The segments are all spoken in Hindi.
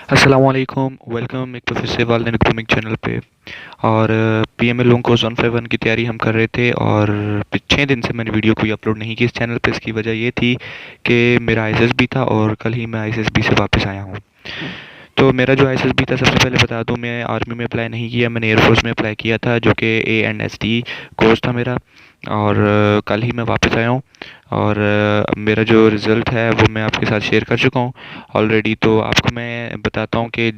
अस्सलामुअलैकुम, वेलकम एक बार फिर से वालदेन ग्रूमिंग चैनल पे। और पीएमएल लोगों को ज़ोन 51 की तैयारी हम कर रहे थे और 6 दिन से मैंने वीडियो कोई अपलोड नहीं की इस चैनल पे। इसकी वजह ये थी कि मेरा आईएसएसबी था और कल ही मैं आईएसएसबी से वापस आया हूँ। तो मेरा जो आईएसएसबी था, सबसे पहले बता दूँ, मैं आर्मी में अप्लाई नहीं किया, मैंने एयरफोर्स में अप्लाई किया था, जो कि ANST कोर्स था मेरा। और कल ही मैं वापस आया हूँ और मेरा जो रिज़ल्ट है वो मैं आपके साथ शेयर कर चुका हूँ ऑलरेडी। तो आपको मैं बताता हूँ कि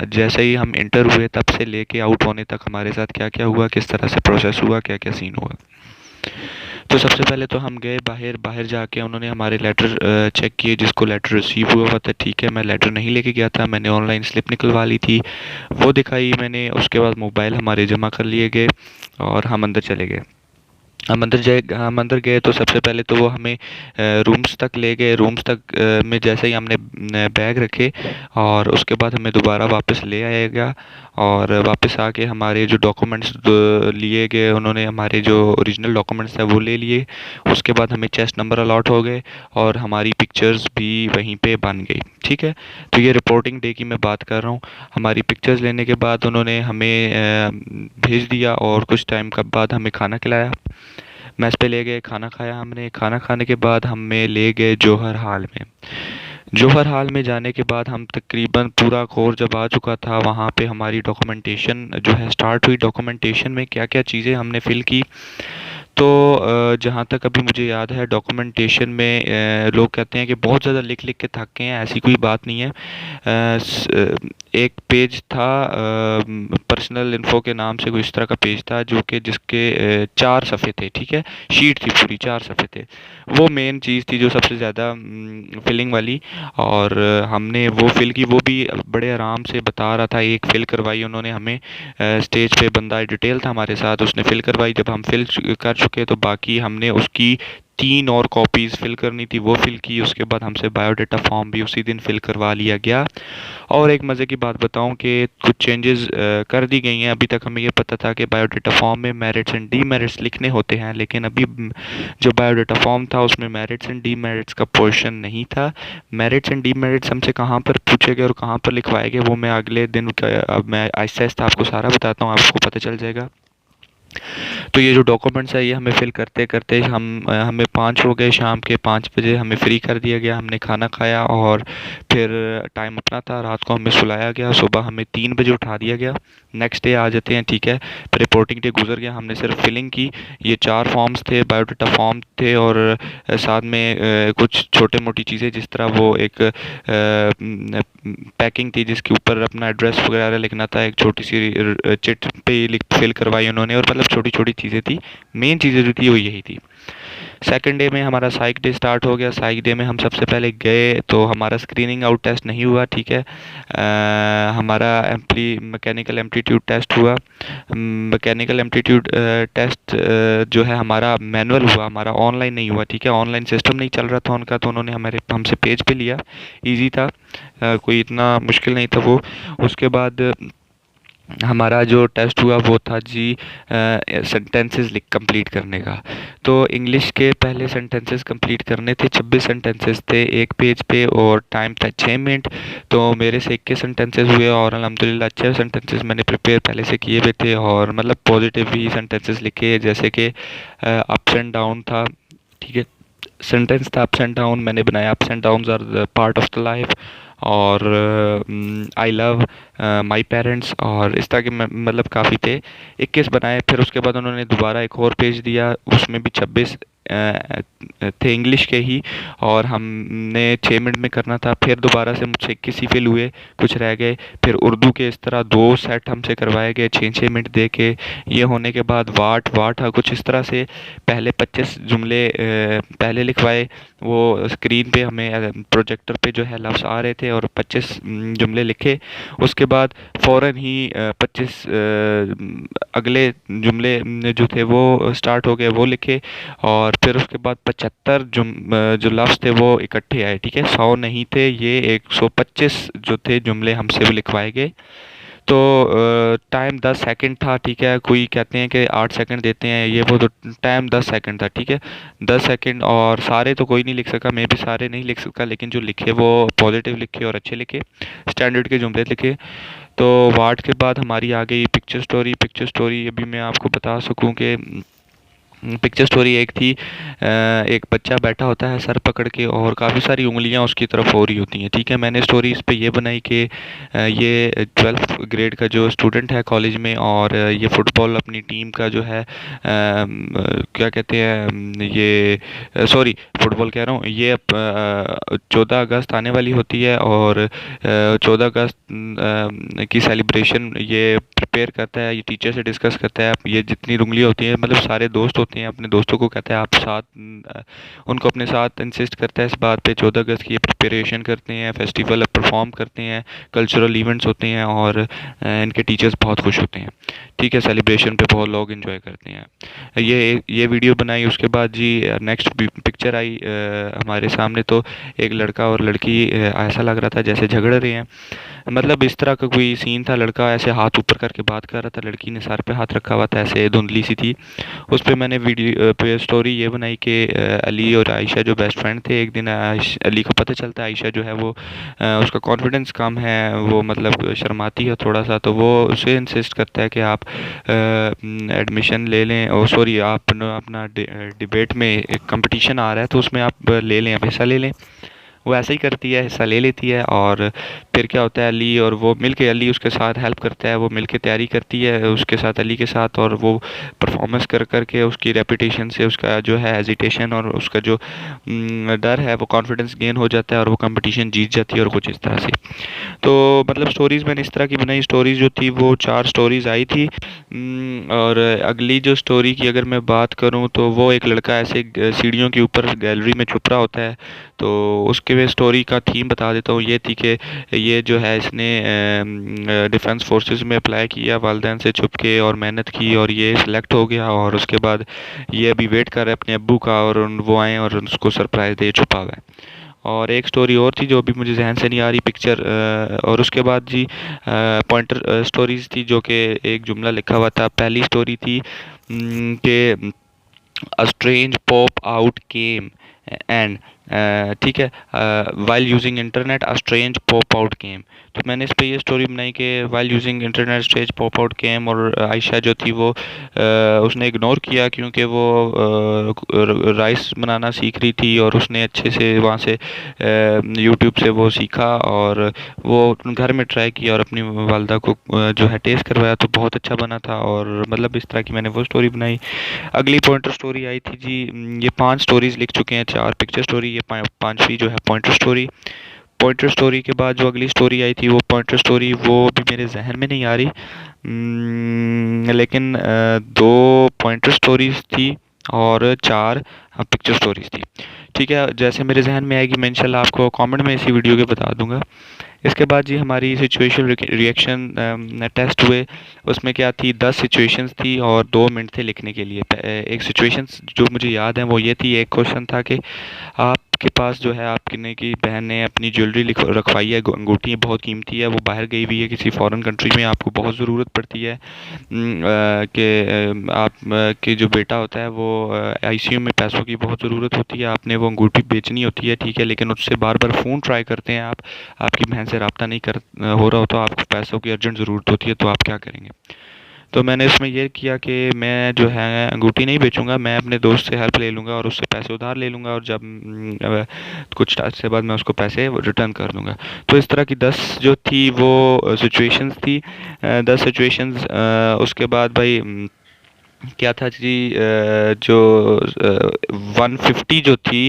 जैसे ही हम इंटर हुए तब से लेके आउट होने तक हमारे साथ क्या क्या हुआ, किस तरह से प्रोसेस हुआ, क्या क्या सीन हुआ। तो सबसे पहले तो हम गए बाहर। बाहर जाके उन्होंने हमारे लेटर चेक किए, जिसको लेटर रिसीव हुआ था। ठीक है, मैं लेटर नहीं लेके गया था, मैंने ऑनलाइन स्लिप निकलवा ली थी, वो दिखाई मैंने। उसके बाद मोबाइल हमारे जमा कर लिए गए और हम अंदर चले गए। हम अंदर गए तो सबसे पहले तो वो हमें रूम्स तक ले गए। रूम्स तक में जैसे ही हमने बैग रखे और उसके बाद हमें दोबारा वापस ले आया गया। और वापस आके हमारे जो डॉक्यूमेंट्स लिए गए, उन्होंने हमारे जो ओरिजिनल डॉक्यूमेंट्स थे वो ले लिए। उसके बाद हमें चेस्ट नंबर अलॉट हो गए और हमारी पिक्चर्स भी वहीं पे बन गई। ठीक है, तो ये रिपोर्टिंग डे की मैं बात कर रहा हूँ। हमारी पिक्चर्स लेने के बाद उन्होंने हमें भेज दिया और कुछ टाइम का बाद हमें खाना खिलाया। मेस पे ले गए, खाना खाया हमने। खाना खाने के बाद हमें ले गए जौहर हाल में। जौहर हाल में जाने के बाद हम तकरीबन पूरा कोर जब आ चुका था, वहाँ पे हमारी डॉक्यूमेंटेशन जो है स्टार्ट हुई। डॉक्यूमेंटेशन में क्या क्या चीज़ें हमने फ़िल की, तो जहाँ तक अभी मुझे याद है, डॉक्यूमेंटेशन में लोग कहते हैं कि बहुत ज़्यादा लिख लिख के थक गए हैं। ऐसी कोई बात नहीं है। एक पेज था, पर्सनल इन्फो के नाम से कोई इस तरह का पेज था, जो कि जिसके 4 सफ़े थे। ठीक है, शीट थी पूरी, 4 सफ़े थे। वो मेन चीज़ थी जो सबसे ज़्यादा फिलिंग वाली। और हमने वो फिल की, वो भी बड़े आराम से बता रहा था। एक फिल करवाई उन्होंने हमें, स्टेज पे बंदा डिटेल था हमारे साथ, उसने फिल करवाई। जब हम फिल कर चुके तो बाकी हमने उसकी 3 और कॉपीज़ फिल करनी थी, वो फिल की। उसके बाद हमसे बायोडाटा फॉर्म भी उसी दिन फिल करवा लिया गया। और एक मज़े की बात बताऊं कि कुछ चेंजेस कर दी गई हैं। अभी तक हमें ये पता था कि बायोडाटा फॉर्म में मेरिट्स एंड डीमेरिट्स लिखने होते हैं, लेकिन अभी जो बायोडाटा फॉर्म था उसमें मेरिट्स एंड डीमेरिट्स का पोर्शन नहीं था। मेरिट्स एंड डीमेरिट्स हमसे कहाँ पर पूछे गए और कहाँ पर लिखवाए गए, वो मैं अगले दिन अब मैं आहिस्ता आहिस्ता आपको सारा बताता हूँ, आपको पता चल जाएगा। तो ये जो डॉक्यूमेंट्स है, ये हमें फिल करते करते हमें 5 हो गए। शाम के 5 बजे हमें फ्री कर दिया गया। हमने खाना खाया और फिर टाइम अपना था, रात को हमें सुलाया गया। सुबह हमें 3 बजे उठा दिया गया। नेक्स्ट डे आ जाते हैं। ठीक है, रिपोर्टिंग डे गुजर गया, हमने सिर्फ फिलिंग की। ये 4 फॉर्म्स थे, बायोडाटा फॉर्म थे और साथ में कुछ छोटे मोटी चीज़ें, जिस तरह वो एक पैकिंग थी जिसके ऊपर अपना एड्रेस वगैरह लिखना था। एक छोटी सी चिट पे लिख फिल करवाई उन्होंने, और मतलब छोटी छोटी चीज़ें थी। मेन चीज़ें जो थी वो यही थी। सेकंड डे में हमारा साइक डे स्टार्ट हो गया। साइक डे में हम सबसे पहले गए तो हमारा स्क्रीनिंग आउट टेस्ट नहीं हुआ। ठीक है, हमारा मैकेनिकल एप्टीट्यूड टेस्ट हुआ। मैकेनिकल एप्टीट्यूड टेस्ट जो है हमारा मैनुअल हुआ, हमारा ऑनलाइन नहीं हुआ। ठीक है, ऑनलाइन सिस्टम नहीं चल रहा था उनका, तो उन्होंने हमसे पेज पे लिया। इजी था, कोई इतना मुश्किल नहीं था वो। उसके बाद हमारा जो टेस्ट हुआ वो था जी सेंटेंसेस लिख कंप्लीट करने का। तो इंग्लिश के पहले सेंटेंसेस कंप्लीट करने थे। 26 सेंटेंसेस थे एक पेज पे और टाइम था 6 मिनट। तो मेरे से 21 सेंटेंसेस हुए और अल्हम्दुलिल्लाह अच्छे सेंटेंसेस मैंने प्रिपेयर पहले से किए हुए थे, और मतलब पॉजिटिव ही सेंटेंसेस लिखे, जैसे कि अप्स एंड डाउन था। ठीक है, सेंटेंस था अप्स एंड डाउन, मैंने बनाया ups and downs are part of the life. और आई लव माई पेरेंट्स, और इस तरह के मतलब काफ़ी थे। 21 बनाए। फिर उसके बाद उन्होंने दोबारा एक और पेज दिया, उसमें भी 26 थे इंग्लिश के ही, और हमने 6 मिनट में करना था। फिर दोबारा से मुझसे 21 ही फिल हुए, कुछ रह गए। फिर उर्दू के इस तरह 2 सेट हमसे करवाए गए 6-6 मिनट दे के। ये होने के बाद वाट वाट कुछ इस तरह से पहले 25 जुमले पहले लिखवाए। वो स्क्रीन पे हमें प्रोजेक्टर पे जो है लफ्ज़ आ रहे थे और 25 जुमले लिखे। उसके बाद फ़ौरन ही 25 अगले जुमले जो थे वो स्टार्ट हो गए, वो लिखे। और फिर उसके बाद 75 जो लफ्ज़ थे वो इकट्ठे आए। ठीक है, 100 नहीं थे ये, 125 जो थे जुमले हमसे वो लिखवाए गए। तो टाइम 10 सेकंड था, ठीक है। कोई कहते हैं कि 8 सेकंड देते हैं ये वो, तो टाइम 10 सेकंड था, ठीक है। 10 सेकंड, और सारे तो कोई नहीं लिख सका, मैं भी सारे नहीं लिख सका, लेकिन जो लिखे वो पॉजिटिव लिखे और अच्छे लिखे, स्टैंडर्ड के जुमले लिखे। तो वार्ड के बाद हमारी आ गई पिक्चर स्टोरी। पिक्चर स्टोरी अभी मैं आपको बता सकूं कि पिक्चर स्टोरी एक थी, एक बच्चा बैठा होता है सर पकड़ के और काफ़ी सारी उंगलियां उसकी तरफ हो रही होती हैं, ठीक है। मैंने स्टोरी इस पे ये बनाई कि ये 12th ग्रेड का जो स्टूडेंट है कॉलेज में, और ये फुटबॉल अपनी टीम का जो है क्या कहते हैं, ये सॉरी फुटबॉल कह रहा हूँ, ये 14 अगस्त आने वाली होती है, और 14 अगस्त की सेलिब्रेशन ये प्रिपेयर करता है, ये टीचर से डिस्कस करता है। ये जितनी उंगलियां होती हैं, मतलब सारे दोस्त होते हैं, अपने दोस्तों को कहता है आप साथ, उनको अपने साथ इंसिस्ट करता है इस बात पे। 14 अगस्त की ये प्रिपरेशन करते हैं, फेस्टिवल परफॉर्म करते हैं, कल्चरल इवेंट्स होते हैं, और इनके टीचर्स बहुत खुश होते हैं, ठीक है। सेलिब्रेशन पे बहुत लोग एंजॉय करते हैं। ये वीडियो बनाई, उसके बाद जी नेक्स्ट पिक्चर आई हमारे सामने। तो एक लड़का और लड़की, ऐसा लग रहा था जैसे झगड़ रहे हैं, मतलब इस तरह का कोई सीन था। लड़का ऐसे हाथ ऊपर करके बात कर रहा था, लड़की ने सर पे हाथ रखा हुआ था, ऐसे धुंधली सी थी। उस पे मैंने वीडियो पे स्टोरी ये बनाई कि अली और आयशा जो बेस्ट फ्रेंड थे, एक दिन अली को पता चलता है आयशा जो है वो उसका कॉन्फिडेंस कम है, वो मतलब शर्माती है थोड़ा सा, तो वो उसे इंसिस्ट करता है कि आप एडमिशन ले लें, और सॉरी आप अपना डिबेट में एक कंपटीशन आ रहा है तो उसमें आप ले लें, आप हिस्सा ले लें। वो ऐसा ही करती है, हिस्सा ले लेती है, और फिर क्या होता है, अली और वो मिलके, अली उसके साथ हेल्प करता है, वो मिलके तैयारी करती है उसके साथ, अली के साथ, और वो परफॉर्मेंस कर करके उसकी रेपुटेशन से उसका जो है हेजिटेशन और उसका जो डर है वो कॉन्फिडेंस गेन हो जाता है, और वो कंपटीशन जीत जाती है, और कुछ इस तरह से। तो मतलब स्टोरीज़ मैंने इस तरह की बनाई। स्टोरीज़ जो थी वो 4 स्टोरीज़ आई थी। और अगली जो स्टोरी की अगर मैं बात करूं तो वो एक लड़का ऐसे सीढ़ियों के ऊपर गैलरी में छुप रहा होता है। तो उसके वे स्टोरी का थीम बता देता हूँ। ये थी कि ये जो है इसने डिफेंस फोर्सेस में अप्लाई किया वालिदैन से छुप के, और मेहनत की, और ये सिलेक्ट हो गया, और उसके बाद ये अभी वेट कर रहा है अपने अब्बू का, और वो आए और उसको सरप्राइज़ दे, छुपा हुआ है। और एक स्टोरी और थी जो अभी मुझे जहन से नहीं आ रही पिक्चर। और उसके बाद जी पॉइंटर स्टोरीज थी, जो कि एक जुमला लिखा हुआ था। पहली स्टोरी थी कि a strange pop out came and, ठीक है, while using internet a strange pop out came. तो मैंने इस पे ये स्टोरी बनाई कि while using internet strange pop out came, और आयशा जो थी वो उसने इग्नोर किया, क्योंकि वो राइस बनाना सीख रही थी, और उसने अच्छे से वहाँ से यूट्यूब से वो सीखा, और वो घर में ट्राई किया, और अपनी वालदा को जो है टेस्ट करवाया, तो बहुत अच्छा बना था। और मतलब इस तरह की मैंने वो स्टोरी बनाई। अगली पॉइंटर स्टोरी आई थी जी, ये 5 स्टोरीज लिख चुके हैं, 4 पिक्चर स्टोरी, ये पांचवी जो है पॉइंटर स्टोरी। पॉइंटर स्टोरी के बाद जो अगली स्टोरी आई थी वो पॉइंटर स्टोरी, वो भी मेरे जहन में नहीं आ रही, लेकिन 2 पॉइंटर स्टोरीज थी और 4 पिक्चर स्टोरीज थी, ठीक है। जैसे मेरे जहन में आएगी मैं इंशाल्लाह आपको कमेंट में इसी वीडियो के बता दूंगा। इसके बाद जी हमारी सिचुएशन रिएक्शन टेस्ट हुए। उसमें क्या थी, 10 सिचुएशंस थी और 2 मिनट थे लिखने के लिए। एक सिचुएशंस जो मुझे याद है वो ये थी, एक क्वेश्चन था कि आपके पास जो है आपकी की बहन ने अपनी ज्वेलरी रखवाई है, अंगूठी बहुत कीमती है, वो बाहर गई हुई है किसी फॉरेन कंट्री में, आपको बहुत ज़रूरत पड़ती है कि आप के जो बेटा होता है वो आईसीयू में, पैसों की बहुत ज़रूरत होती है, आपने वो अंगूठी बेचनी होती है, ठीक है, लेकिन उससे बार बार फ़ोन ट्राई करते हैं आप, आपकी बहन से रब्ता नहीं कर हो रहा हो, तो आपको पैसों की अर्जेंट ज़रूरत होती है, तो आप क्या करेंगे। तो मैंने इसमें ये किया कि मैं जो है अंगूठी नहीं बेचूंगा, मैं अपने दोस्त से हेल्प ले लूँगा और उससे पैसे उधार ले लूँगा, और जब कुछ टाइम से बाद मैं उसको पैसे रिटर्न कर दूँगा। तो इस तरह की 10 जो थी वो सिचुएशंस थी, 10 सिचुएशंस। उसके बाद भाई क्या था जी, जो 150 जो थी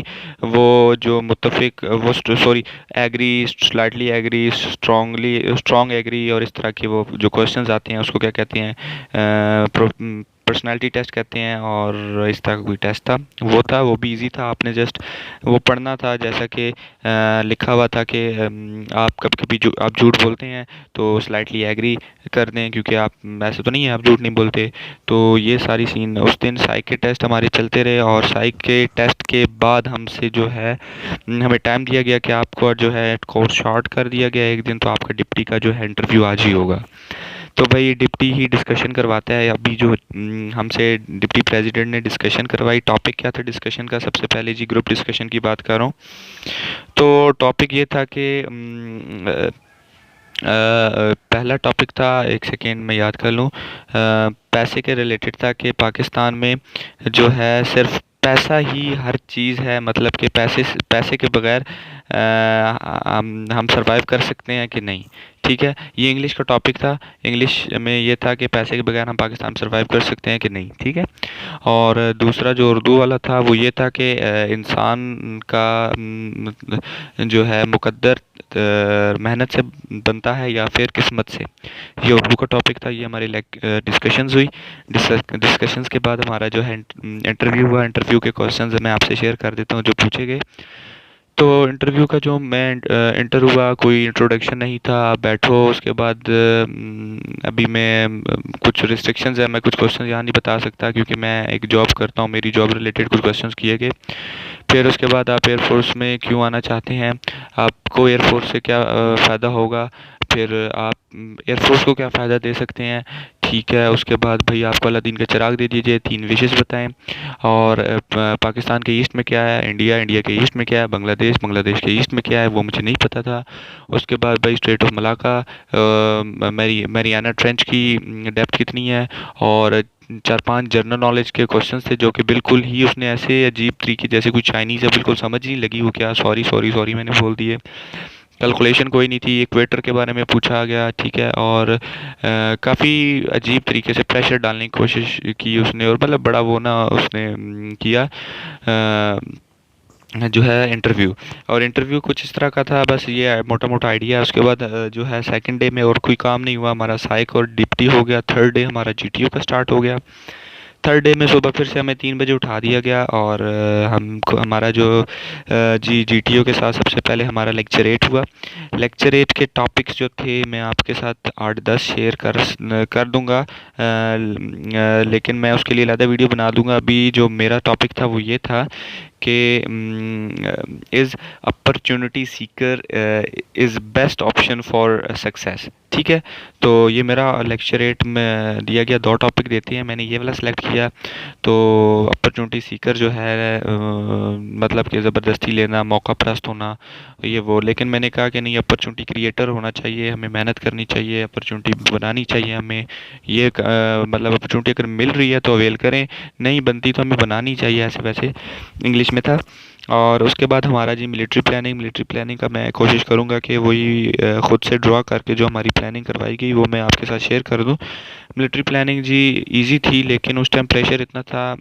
वो जो मुत्तफिक, वो sorry agree, slightly agree, strong agree, और इस तरह के वो जो क्वेश्चंस आते हैं उसको क्या कहते हैं, पर्सनालिटी टेस्ट कहते हैं, और इस तरह का कोई टेस्ट था। वो भी इजी था, आपने जस्ट वो पढ़ना था, जैसा कि लिखा हुआ था कि आप कभी कभी जो आप झूठ बोलते हैं तो स्लाइटली एग्री कर दें, क्योंकि आप ऐसे तो नहीं है आप झूठ नहीं बोलते। तो ये सारी सीन, उस दिन साइक के टेस्ट हमारे चलते रहे, और साइक के टेस्ट के बाद हमसे जो है हमें टाइम दिया गया कि आपको जो है कोर्स शॉर्ट कर दिया गया एक दिन, तो आपका डिप्टी का जो है इंटरव्यू आज ही होगा। तो भाई डिप्टी ही डिस्कशन करवाता है। अभी जो हमसे डिप्टी प्रेसिडेंट ने डिस्कशन करवाई, टॉपिक क्या था डिस्कशन का? सबसे पहले जी ग्रुप डिस्कशन की बात कर रहा हूँ। तो टॉपिक ये था कि पहला टॉपिक था, एक सेकेंड में याद कर लूँ, पैसे के रिलेटेड था कि पाकिस्तान में जो है सिर्फ पैसा ही हर चीज़ है, मतलब कि पैसे के बगैर हम सरवाइव कर सकते हैं कि नहीं। ठीक है, ये इंग्लिश का टॉपिक था। इंग्लिश में ये था कि पैसे के बगैर हम पाकिस्तान में सरवाइव कर सकते हैं कि नहीं। ठीक है, और दूसरा जो उर्दू वाला था वो ये था कि इंसान का जो है मुकद्दर मेहनत से बनता है या फिर किस्मत से। ये उर्दू का टॉपिक था। ये हमारी डिस्कशंस हुई। डिस्कशंस के बाद हमारा जो है इंटरव्यू हुआ। इंटरव्यू के क्वेश्चंस मैं आपसे शेयर कर देता हूँ जो पूछे गए। तो इंटरव्यू का जो मैं इंटर हुआ, कोई इंट्रोडक्शन नहीं था। आप बैठो, उसके बाद अभी मैं कुछ रिस्ट्रिक्शंस है, मैं कुछ क्वेश्चन यहाँ नहीं बता सकता क्योंकि मैं एक जॉब करता हूँ, मेरी जॉब रिलेटेड कुछ क्वेश्चंस किए गए। फिर उसके बाद आप एयरफोर्स में क्यों आना चाहते हैं, आपको एयरफोर्स से क्या फ़ायदा होगा, फिर आप एयरफोर्स को क्या फ़ायदा दे सकते हैं। ठीक है, उसके बाद भाई आपको अलादीन का चिराग दे दीजिए, 3 विशेस बताएं। और पाकिस्तान के ईस्ट में क्या है, इंडिया के ईस्ट में क्या है, बांग्लादेश के ईस्ट में क्या है, वो मुझे नहीं पता था। उसके बाद भाई straight of Malacca, Mariana trench की डेप्थ कितनी है, और 4-5 जनरल नॉलेज के क्वेश्चंस थे जो कि बिल्कुल ही उसने ऐसे अजीब तरीके, जैसे कोई चाइनीज़ है, बिल्कुल समझ ही नहीं लगी वो क्या, सॉरी सॉरी सॉरी मैंने बोल दिए। कैलकुलेशन कोई नहीं थी। इक्वेटर के बारे में पूछा गया। ठीक है, और काफ़ी अजीब तरीके से प्रेशर डालने की कोशिश की उसने, और मतलब बड़ा वो ना उसने किया जो है इंटरव्यू। और इंटरव्यू कुछ इस तरह का था, बस ये मोटा मोटा आइडिया। उसके बाद जो है सेकंड डे में और कोई काम नहीं हुआ, हमारा साइक और डिप्टी हो गया। थर्ड डे हमारा जीटीओ का स्टार्ट हो गया। थर्ड डे में सुबह फिर से हमें 3 बजे उठा दिया गया, और हमको हमारा जो जीटीओ के साथ सबसे पहले हमारा लेक्चर 8 हुआ। लेक्चर 8 के टॉपिक्स जो थे मैं आपके साथ 8-10 शेयर कर दूंगा, लेकिन मैं उसके लिए अलग वीडियो बना दूंगा। अभी जो मेरा टॉपिक था वो ये था कि is opportunity Sikar is best option for success. ठीक है, तो ये मेरा लेक्चर 8 में दिया गया। 2 टॉपिक देते हैं, मैंने ये वाला सेलेक्ट किया। तो अपॉर्चुनिटी सीकर जो है मतलब कि ज़बरदस्ती लेना, मौका परस्त होना, ये वो। लेकिन मैंने कहा कि नहीं, अपॉर्चुनिटी क्रिएटर होना चाहिए, हमें मेहनत करनी चाहिए, अपॉर्चुनिटी बनानी चाहिए हमें। ये मतलब अपॉर्चुनिटी अगर मिल रही है तो अवेल करें, नहीं बनती तो हमें बनानी चाहिए, ऐसे वैसे इंग्लिश में था। और उसके बाद हमारा जी मिलिट्री प्लानिंग का मैं कोशिश करूँगा कि वही ख़ुद से ड्रा करके जो हमारी प्लानिंग करवाई गई वो मैं आपके साथ शेयर कर दूँ। मिलिट्री प्लानिंग जी इजी थी, लेकिन उस टाइम प्रेशर इतना था।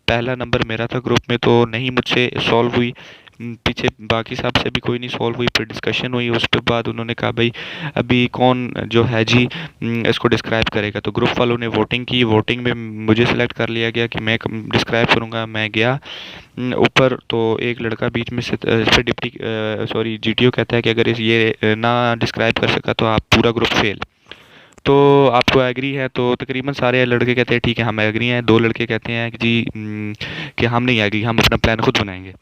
पहला नंबर मेरा था ग्रुप में, तो नहीं मुझसे सॉल्व हुई। पीछे बाकी साहब से भी कोई नहीं सॉल्व हुई। फिर डिस्कशन हुई, उसके बाद उन्होंने कहा भाई अभी कौन जो है जी इसको डिस्क्राइब करेगा। तो ग्रुप वालों ने वोटिंग की। वोटिंग में मुझे सेलेक्ट कर लिया गया कि मैं डिस्क्राइब करूँगा। मैं गया ऊपर, तो एक लड़का बीच में से फिर डिप्टी सॉरी जीटीओ कहता है कि अगर ये ना डिस्क्राइब कर सका तो आप पूरा ग्रुप फेल। तो आपको एग्री है? तो तकरीबन सारे लड़के कहते हैं ठीक है हम एग्री हैं। 2 लड़के कहते हैं कि जी कि हम नहीं एग्री, हम अपना प्लान खुद बनाएंगे।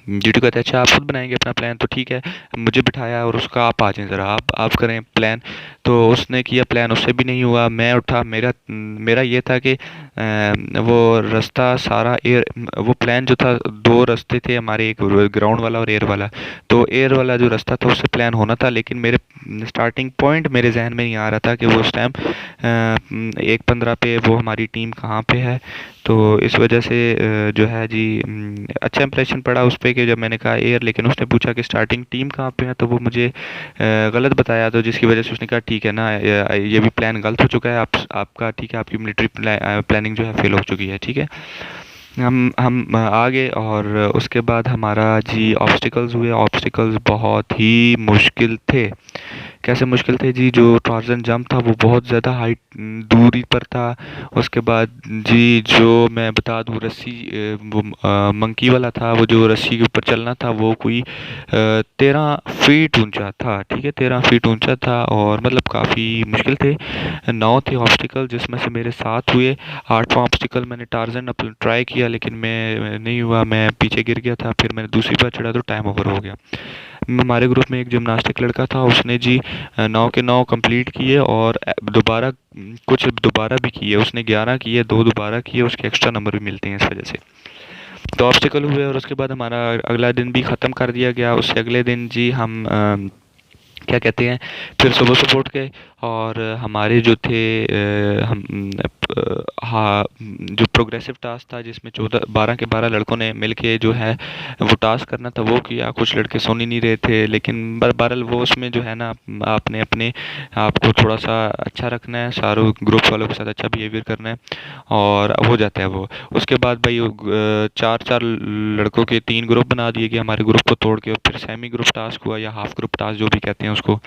जीटू कहता है अच्छा आप खुद बनाएंगे अपना प्लान, तो ठीक है। मुझे बिठाया और उसका आप आ जाएं ज़रा, आप करें प्लान। तो उसने किया प्लान, उससे भी नहीं हुआ। मैं उठा, मेरा मेरा ये था कि वो रास्ता सारा एयर, वो प्लान जो था 2 रास्ते थे हमारे, एक ग्राउंड वाला और एयर वाला। तो एयर वाला जो रास्ता था उससे प्लान होना था, लेकिन मेरे स्टार्टिंग पॉइंट मेरे जहन में नहीं आ रहा था कि वो उस टाइम 1:15 पे वो हमारी टीम कहाँ पे है। तो इस वजह से जो है जी अच्छा इंप्रेशन पड़ा उस पे कि जब मैंने कहा एयर, लेकिन उसने पूछा कि स्टार्टिंग टीम कहाँ पे है, तो वो मुझे गलत बताया। तो जिसकी वजह से उसने कहा ठीक है ना, ये भी प्लान गलत हो चुका है, आपका ठीक है, आपकी मिलिट्री प्लानिंग जो है फेल हो चुकी है। ठीक है, हम आ गए। और उसके बाद हमारा जी ऑब्स्टिकल्स हुए। ऑब्स्टिकल्स बहुत ही मुश्किल थे। कैसे मुश्किल थे जी? जो टार्ज़न जंप था वो बहुत ज़्यादा हाइट दूरी पर था। उसके बाद जी जो मैं बता दूँ, रस्सी वो मंकी वाला था, वो जो रस्सी के ऊपर चलना था वो कोई 13 फीट ऊंचा था। ठीक है, 13 फीट ऊंचा था, और मतलब काफ़ी मुश्किल थे। 9 थे ऑब्स्टिकल जिसमें से मेरे 7 हुए। 8वां ऑब्स्टिकल मैंने टार्ज़न अपना ट्राई किया, लेकिन मैं नहीं हुआ, मैं पीछे गिर गया था। फिर मैंने दूसरी बार चढ़ा तो टाइम ओवर हो गया। हमारे ग्रुप में एक जिमनास्टिक लड़का था, उसने जी 9 के 9 कंप्लीट किए और दोबारा कुछ दोबारा भी किए, उसने 11 किए, 2 दोबारा किए, उसके एक्स्ट्रा नंबर भी मिलते हैं इस वजह से। तो ऑब्स्टिकल हुए और उसके बाद हमारा अगला दिन भी ख़त्म कर दिया गया। उससे अगले दिन जी हम क्या कहते हैं, फिर सुबह उठ गए और हमारे जो थे हाँ, जो प्रोग्रेसिव टास्क था जिसमें 12 के 12 लड़कों ने मिलके जो है वो टास्क करना था वो किया। कुछ लड़के सुन ही नहीं रहे थे, लेकिन बहरहाल वो उसमें जो है ना, आपने अपने आपको थोड़ा सा अच्छा रखना है, सारों ग्रुप वालों के साथ अच्छा बिहेवियर करना है और हो जाता है वो। उसके बाद भाई चार चार लड़कों के 3 ग्रुप बना दिए गए हमारे ग्रुप को तोड़ के, और फिर सेमी ग्रुप टास्क हुआ या हाफ ग्रुप टास्क जो भी कहते हैं उसको,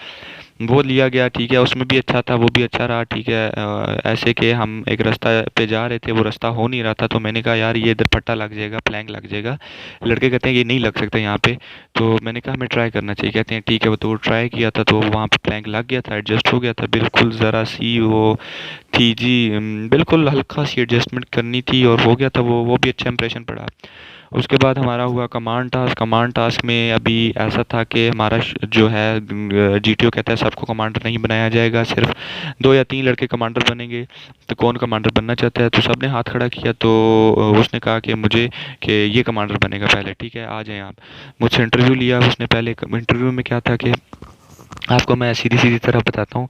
वो लिया गया। ठीक है, उसमें भी अच्छा था, वो भी अच्छा रहा। ठीक है, ऐसे कि हम एक रास्ता पे जा रहे थे, वो रास्ता हो नहीं रहा था, तो मैंने कहा यार ये इधर पट्टा लग जाएगा, प्लैंक लग जाएगा। लड़के कहते हैं ये नहीं लग सकता यहाँ पे, तो मैंने कहा हमें ट्राई करना चाहिए। कहते हैं ठीक है, वो तो ट्राई किया था तो वहाँ पे प्लैंक लग गया था, एडजस्ट हो गया था बिल्कुल, ज़रा सी वो थी जी, बिल्कुल हल्का सी एडजस्टमेंट करनी थी और हो गया था वो भी अच्छा इंप्रेशन पड़ा। उसके बाद हमारा हुआ कमांड टास्क। कमांड टास्क में अभी ऐसा था कि हमारा जो है जीटीओ कहता है सबको कमांडर नहीं बनाया जाएगा, सिर्फ 2 या 3 लड़के कमांडर बनेंगे। तो कौन कमांडर बनना चाहता है, तो सबने हाथ खड़ा किया। तो उसने कहा कि मुझे कि ये कमांडर बनेगा पहले। ठीक है, आ जाएं आप। मुझसे इंटरव्यू लिया उसने पहले। इंटरव्यू में क्या था कि आपको मैं सीधी सीधी तरह बताता हूँ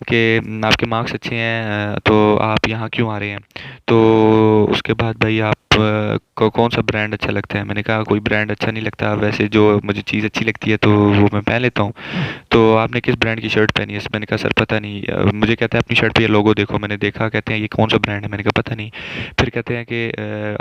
कि आपके मार्क्स अच्छे हैं, तो आप यहाँ क्यों आ रहे हैं। तो उसके बाद भाई आप को कौन सा ब्रांड अच्छा लगता है। मैंने कहा कोई ब्रांड अच्छा नहीं लगता, वैसे जो मुझे चीज़ अच्छी लगती है तो वो मैं पहन लेता हूँ। तो आपने किस ब्रांड की शर्ट पहनी है। मैंने कहा सर पता नहीं। मुझे कहता है अपनी शर्ट पे ये लोगो देखो। मैंने देखा, कहते हैं ये कौन सा ब्रांड है। मैंने कहा पता नहीं। फिर कहते हैं कि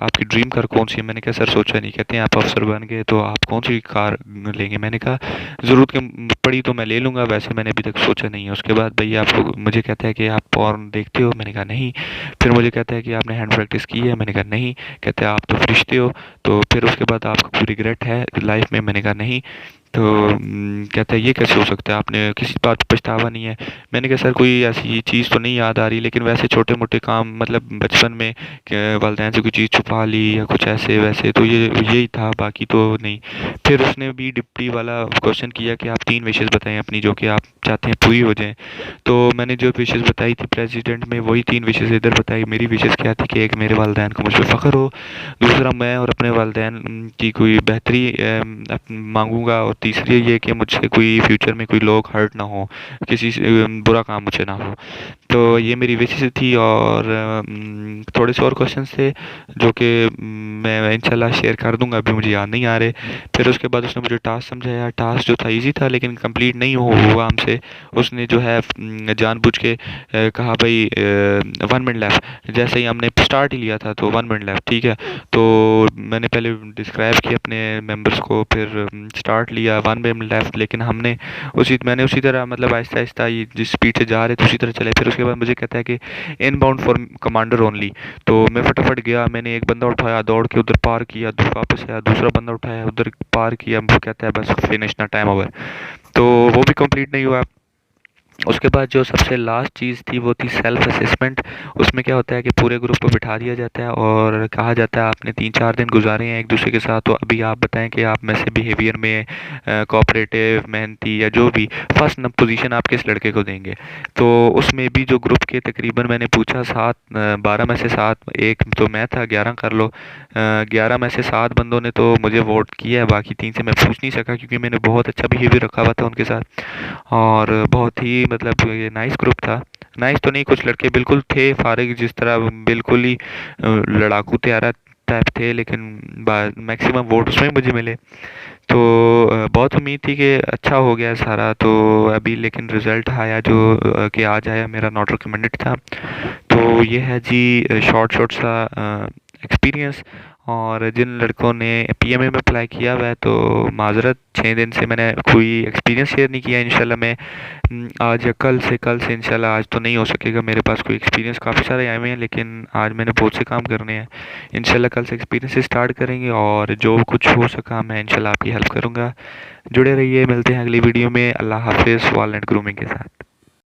आपकी ड्रीम कार कौन सी है। मैंने कहा सर सोचा नहीं। कहते हैं आप अफसर बन गए तो आप कौन सी कार लेंगे। मैंने कहा ज़रूरत की पड़ी तो मैं ले लूँगा, वैसे मैंने अभी तक सोचा नहीं है। उसके बाद भैया आपको मुझे कहता है कि आप पॉर्न देखते हो। मैंने कहा नहीं। फिर मुझे कहता है कि आपने हैंड प्रैक्टिस की है। मैंने कहा नहीं। कहते हैं आप तो फरिश्ते हो। तो फिर उसके बाद आपको कोई रिग्रेट है लाइफ में। मैंने कहा नहीं। तो कहता है ये कैसे हो सकता है, आपने किसी बात पे पछतावा नहीं है। मैंने कहा सर कोई ऐसी चीज़ तो नहीं याद आ रही, लेकिन वैसे छोटे मोटे काम मतलब बचपन में वालदैन से कोई चीज़ छुपा ली या कुछ ऐसे वैसे, तो ये यही था, बाकी तो नहीं। फिर उसने भी डिप्टी वाला क्वेश्चन किया कि आप 3 विशेज़ बताएं अपनी जो कि आप चाहते हैं पूरी हो जाएं। तो मैंने जो विशेज़ बताई थी प्रेसिडेंट में, वही 3 विशेज़ इधर बताई। मेरी विशेज़ क्या थी कि एक मेरे वालदैन को मुझ पर फ़ख्र हो, दूसरा मैं और अपने वालदैन की कोई बेहतरी मांगूंगा, और तीसरी ये कि मुझसे कोई फ्यूचर में कोई लोग हर्ट ना हो, किसी से बुरा काम मुझसे ना हो। तो ये मेरी विशेज़ थी। और थोड़े से और क्वेश्चंस थे जो कि मैं इंशाल्लाह शेयर कर दूंगा, अभी मुझे याद नहीं आ रहे। फिर उसके बाद उसने मुझे टास्क समझाया। टास्क जो था इजी था लेकिन कंप्लीट नहीं हुआ हमसे। उसने जो है जानबूझ के कहा भाई 1 मिनट लेफ्ट। जैसे ही हमने स्टार्ट ही लिया था तो 1 मिनट लेफ्ट। ठीक है, तो मैंने पहले डिस्क्राइब किया अपने मेंबर्स को, फिर स्टार्ट लिया 1 मिनट लेफ्ट, लेकिन मैंने उसी तरह मतलब आहिस्ता आहिस्ता ये जिस स्पीड से जा रहे थे उसी तरह चले। फिर उसके बाद मुझे कहता है कि इनबाउंड फॉर कमांडर ओनली। तो मैं फटाफट गया, मैंने एक बंदा उठाया, दौड़ के उधर पार किया, वापस आया, दूसरा बंदा उठाया, उधर पार किया। वो कहता है बस फिनिश ना, टाइम ओवर। तो वो भी कंप्लीट नहीं हुआ। उसके बाद जो सबसे लास्ट चीज़ थी वो थी सेल्फ असेसमेंट। उसमें क्या होता है कि पूरे ग्रुप को बिठा दिया जाता है और कहा जाता है आपने 3-4 दिन गुजारे हैं एक दूसरे के साथ, तो अभी आप बताएं कि आप में से बिहेवियर में कोऑपरेटिव, मेहनती या जो भी फर्स्ट पोजीशन आप किस लड़के को देंगे। तो उसमें भी जो ग्रुप के तकरीबन मैंने पूछा 12 में से 7, एक तो मैं था, 11 कर लो, 11 में से 7 बंदों ने तो मुझे वोट किया है, बाकी 3 से मैं पूछ नहीं सका क्योंकि मैंने बहुत अच्छा बिहेवियर रखा हुआ था उनके साथ। और बहुत ही मतलब ये नाइस ग्रुप था। नाइस तो नहीं, कुछ लड़के बिल्कुल थे फारिग, जिस तरह बिल्कुल ही लड़ाकू तैयारा टाइप थे, लेकिन मैक्सिमम वोट उसमें मुझे मिले। तो बहुत उम्मीद थी कि अच्छा हो गया सारा। तो अभी लेकिन रिज़ल्ट आया जो कि आज आया, मेरा नॉट रिकमेंडेड था। तो ये है जी शॉर्ट शॉर्ट सा एक्सपीरियंस। और जिन लड़कों ने पीएमए में अप्लाई किया हुआ है तो माजरत, 6 दिन से मैंने कोई एक्सपीरियंस शेयर नहीं किया। इंशाल्लाह मैं आज या कल से इंशाल्लाह, आज तो नहीं हो सकेगा, मेरे पास कोई एक्सपीरियंस काफ़ी सारे आए हुए हैं, लेकिन आज मैंने बहुत से काम करने हैं। इंशाल्लाह कल से एक्सपीरियंस से स्टार्ट करेंगे और जो कुछ हो सका मैं इंशाल्लाह आपकी हेल्प करूँगा। जुड़े रहिए, मिलते हैं अगली वीडियो में। अल्लाह हाफिज़। वॉलनट ग्रूमिंग के साथ।